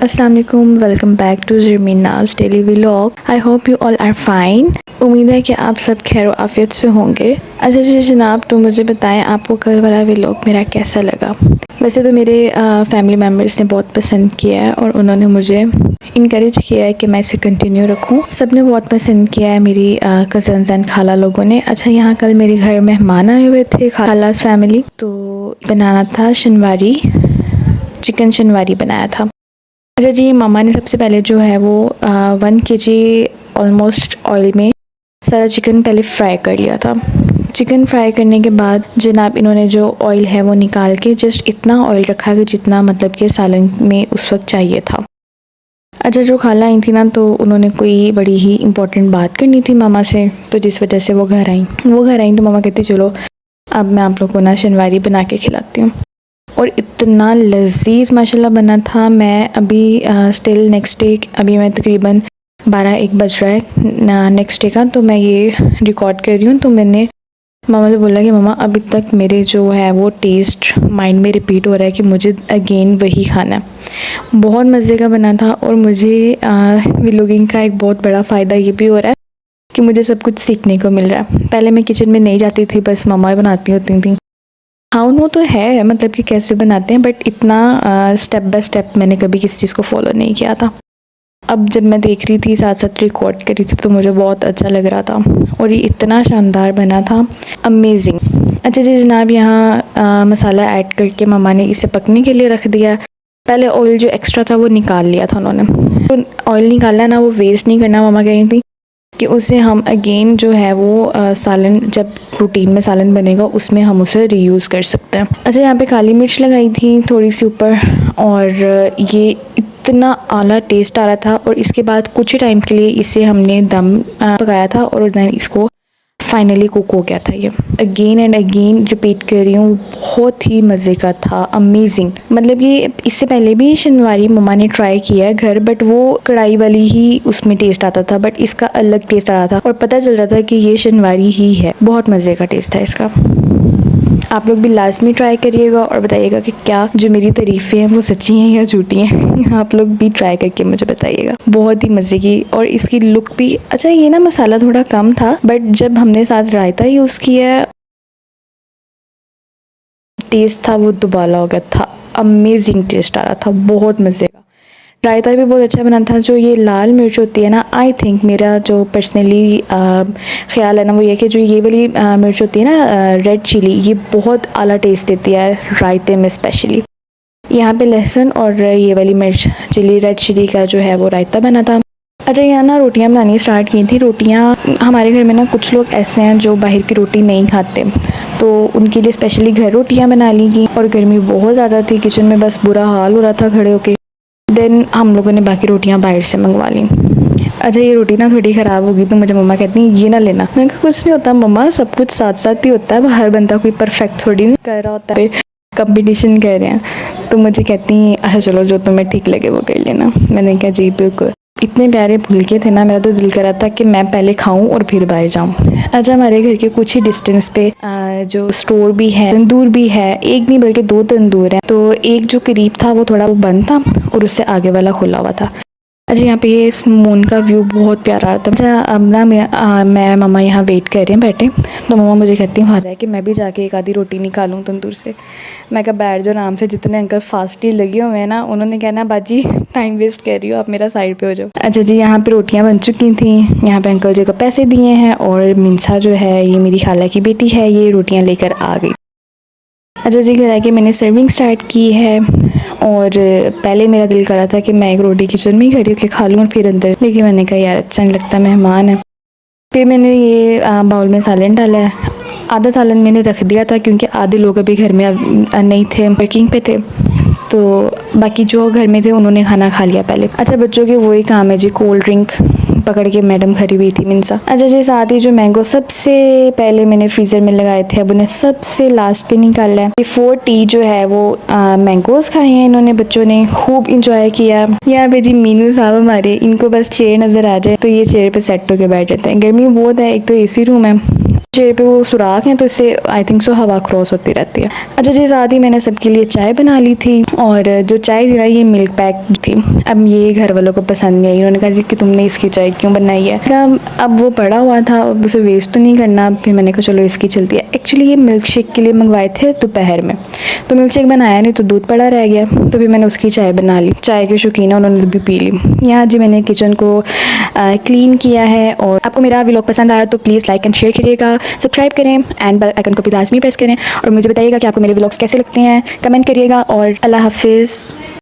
अस्सलाम वालेकुम, welcome back to Zarmina's daily vlog. I hope you all are fine. उम्मीद है कि आप सब खैर आफियत से होंगे। अच्छा जी जनाब, तो मुझे बताएं आपको कल वाला व्लॉग मेरा कैसा लगा। वैसे तो मेरे फैमिली मेम्बर्स ने बहुत पसंद किया है और उन्होंने मुझे इनकरेज किया है कि मैं इसे कंटिन्यू रखूं। सब ने बहुत पसंद किया है, मेरी कज़न्स एंड खाला लोगों ने। अच्छा, यहाँ कल मेरे घर मेहमान आए हुए थे, खालास फैमिली, तो बनाना था शनवारी, चिकन शनवारी बनाया था। अच्छा जी, मम्मा ने सबसे पहले जो है वो 1 kg ऑलमोस्ट ऑयल में सारा चिकन पहले फ्राई कर लिया था। चिकन फ्राई करने के बाद जनाब इन्होंने जो ऑयल है वो निकाल के जस्ट इतना ऑयल रखा कि जितना मतलब कि सालन में उस वक्त चाहिए था। अच्छा, जो खाला आई थी ना, तो उन्होंने कोई बड़ी ही इम्पोर्टेंट बात करनी थी मामा से, तो जिस वजह से वो घर आई तो मामा कहती चलो अब मैं आप लोग को ना शनवारी बना के खिलाती हूँ। और इतना लजीज माशाल्लाह बना था। मैं अभी स्टिल नेक्स्ट डे, अभी मैं तकरीबन 12-1 बज रहा है नेक्स्ट डे का, तो मैं ये रिकॉर्ड कर रही हूँ। तो मैंने मामा से बोला कि मामा अभी तक मेरे जो है वो टेस्ट माइंड में रिपीट हो रहा है कि मुझे अगेन वही खाना है। बहुत मज़े का बना था और मुझे व्लॉगिंग का एक बहुत बड़ा फ़ायदा ये भी हो रहा है कि मुझे सब कुछ सीखने को मिल रहा है। पहले मैं किचन में नहीं जाती थी, बस मम्मा बनाती होती थी। हाँ नो तो है, मतलब कि कैसे बनाते हैं, बट इतना स्टेप बाय स्टेप मैंने कभी किसी चीज़ को फॉलो नहीं किया था। अब जब मैं देख रही थी, साथ साथ रिकॉर्ड कर रही थी, तो मुझे बहुत अच्छा लग रहा था और ये इतना शानदार बना था, अमेजिंग। अच्छा जी जनाब, यहाँ मसाला ऐड करके मम्मा ने इसे पकने के लिए रख दिया। पहले ऑयल जो एक्स्ट्रा था वो निकाल लिया था उन्होंने। तो ऑयल निकालना ना, वो वेस्ट नहीं करना। मम्मा कह रही थी कि उसे हम अगेन जो है वो सालन, जब रूटीन में सालन बनेगा उसमें हम उसे रीयूज़ कर सकते हैं। अच्छा, यहाँ पे काली मिर्च लगाई थी थोड़ी सी ऊपर, और ये इतना आला टेस्ट आ रहा था। और इसके बाद कुछ ही टाइम के लिए इसे हमने दम पकाया था और देन इसको फाइनली कुक हो गया था। ये अगेन एंड अगेन रिपीट कर रही हूँ, बहुत ही मज़े का था, अमेजिंग। मतलब कि इससे पहले भी शनवारी मम्मा ने ट्राई किया है घर, बट वो कढ़ाई वाली ही उसमें टेस्ट आता था, बट इसका अलग टेस्ट आ रहा था और पता चल रहा था कि ये शनवारी ही है। बहुत मज़े का टेस्ट था इसका। आप लोग भी लास्ट में ट्राई करिएगा और बताइएगा कि क्या जो मेरी तारीफ़ें हैं वो सच्ची हैं या झूठी हैं। आप लोग भी ट्राई करके मुझे बताइएगा। बहुत ही मज़े की, और इसकी लुक भी अच्छा। ये ना मसाला थोड़ा कम था, बट जब हमने साथ रायता यूज़ किया, टेस्ट था वो दुबाला हो गया था। अमेजिंग टेस्ट आ रहा था, बहुत मज़े का। रायता भी बहुत अच्छा बना था। जो ये लाल मिर्च होती है ना, आई थिंक मेरा जो पर्सनली ख्याल है ना, वो ये कि जो ये वाली मिर्च होती है ना, रेड चिली, ये बहुत आला टेस्ट देती है रायते में स्पेशली। यहाँ पे लहसुन और ये वाली मिर्च चिली, रेड चिली का जो है वो रायता बना था। अच्छा, यहाँ ना रोटियाँ बनानी स्टार्ट की थी। रोटियाँ हमारे घर में ना कुछ लोग ऐसे हैं जो बाहर की रोटी नहीं खाते, तो उनके लिए स्पेशली घर रोटियाँ बना ली गई। और गर्मी बहुत ज़्यादा थी, किचन में बस बुरा हाल हो रहा था खड़े होके। देन हम लोगों ने बाकी रोटियां बाहर से मंगवा ली। अच्छा, ये रोटी ना थोड़ी ख़राब होगी, तो मुझे मम्मा कहती हैं ये ना लेना। मैंने कहा कुछ नहीं होता मम्मा, सब कुछ साथ साथ ही होता है, हर बंदा कोई परफेक्ट थोड़ी नहीं कर रहा होता है, कंपटीशन कर रहे हैं। तो मुझे कहती हैं अच्छा चलो जो तुम्हें ठीक लगे वो कर लेना। मैंने कहा जी बिल्कुल। इतने प्यारे फुलके थे ना, मेरा तो दिल कर रहा था कि मैं पहले खाऊं और फिर बाहर जाऊं। अच्छा, हमारे घर के कुछ ही डिस्टेंस पे जो स्टोर भी है, तंदूर भी है, एक नहीं बल्कि 2 तंदूर हैं। तो एक जो करीब था वो थोड़ा वो बंद था और उससे आगे वाला खुला हुआ था। अच्छा, यहाँ पे ये इस मून का व्यू बहुत प्यारा आता है। अच्छा, अब ना मैं मम्मा यहाँ वेट कर रहे हैं बैठे, तो मम्मा मुझे कहती हैं है कि मैं भी जाके एक आधी रोटी निकालूँ तंदूर से। मैं कहा बैठ जाओ आराम से, जितने अंकल फास्ट ही लगे हुए हैं ना, उन्होंने कहना बाजी टाइम वेस्ट कर रही हो, आप मेरा साइड पे हो जाओ। अच्छा जी, यहाँ पे रोटियाँ बन चुकी थी। यहाँ पे अंकल जी को पैसे दिए हैं और मिनसा जो है ये मेरी खाला की बेटी है, ये रोटियाँ लेकर आ गई। अच्छा जी, घर आके मैंने सर्विंग स्टार्ट की है। और पहले मेरा दिल कर रहा था कि मैं एक रोटी किचन में ही खड़ी होकर खा लूँ और फिर अंदर, लेकिन मैंने कहा यार अच्छा नहीं लगता, मेहमान है। फिर मैंने ये बाउल में सालन डाला है। आधा सालन मैंने रख दिया था क्योंकि आधे लोग अभी घर में नहीं थे, वर्किंग पे थे, तो बाकी जो घर में थे उन्होंने खाना खा लिया पहले। अच्छा, बच्चों के वही काम है जी, कोल्ड ड्रिंक पकड़ के मैडम खड़ी हुई थी मिनसा। अच्छा जी, साथ ही जो मैंगो सबसे पहले मैंने फ्रीज़र में लगाए थे, अब उन्हें सबसे लास्ट पे निकाला है। बिफोर टी जो है वो मैंगोज खाए हैं इन्होंने, बच्चों ने खूब इंजॉय किया। यहाँ पे जी मीनू साहब हमारे, इनको बस चेयर नज़र आ जाए तो ये चेयर पे सेट होकर बैठ जाते हैं। गर्मी बहुत है, एक तो AC रूम है चेहरे पे वो सुराख हैं तो इससे आई थिंक सो हवा क्रॉस होती रहती है। अच्छा जी, साथ ही मैंने सबके लिए चाय बना ली थी और जो चाय थी ना ये मिल्क पैक थी। अब ये घर वालों को पसंद नहीं आई, उन्होंने कहा जी कि तुमने इसकी चाय क्यों बनाई है। अब वो पड़ा हुआ था, अब उसे वेस्ट तो नहीं करना। फिर मैंने कहा चलो इसकी चलती है। एक्चुअली ये मिल्क शेक के लिए मंगवाए थे दोपहर में, तो मिल्क शेक बनाया नहीं तो दूध पड़ा रह गया, तो फिर मैंने उसकी चाय बना ली। चाय के शौकीन है, उन्होंने भी पी ली। यहाँ जी मैंने किचन को क्लीन किया है। और आपको मेरा व्लॉग पसंद आया तो प्लीज़ लाइक एंड शेयर करिएगा, सब्सक्राइब करें एंड बेल आइकन को भी लाजमी प्रेस करें। और मुझे बताइएगा कि आपको मेरे व्लॉग्स कैसे लगते हैं, कमेंट करिएगा और अल्लाह हाफिज़।